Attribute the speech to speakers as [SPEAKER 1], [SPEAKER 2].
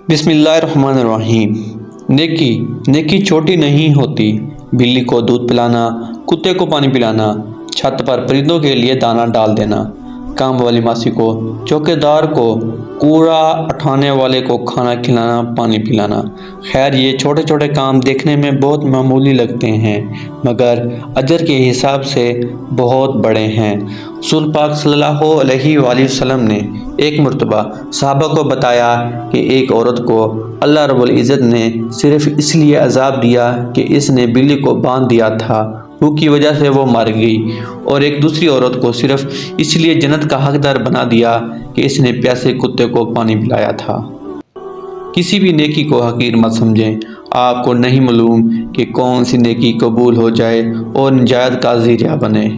[SPEAKER 1] بسم اللہ الرحمن الرحیم۔ نیکی چھوٹی نہیں ہوتی۔ بلی کو دودھ پلانا، کتے کو پانی پلانا، چھت پر پرندوں کے لیے دانہ ڈال دینا، کام والی ماسی کو، چوکے دار کو، کوڑا اٹھانے والے کو کھانا کھلانا، پانی پلانا۔ خیر یہ چھوٹے چھوٹے کام دیکھنے میں بہت معمولی لگتے ہیں مگر اجر کے حساب سے بہت بڑے ہیں۔ رسول پاک صلی اللہ علیہ وآلہ وسلم نے ایک مرتبہ صحابہ کو بتایا کہ ایک عورت کو اللہ رب العزت نے صرف اس لیے عذاب دیا کہ اس نے بلی کو باندھ دیا تھا، بھوک کی وجہ سے وہ مر گئی، اور ایک دوسری عورت کو صرف اس لیے جنت کا حقدار بنا دیا کہ اس نے پیاسے کتے کو پانی پلایا تھا۔ کسی بھی نیکی کو حقیر مت سمجھیں۔ آپ کو نہیں معلوم کہ کون سی نیکی قبول ہو جائے اور نجات کا ذریعہ بنے۔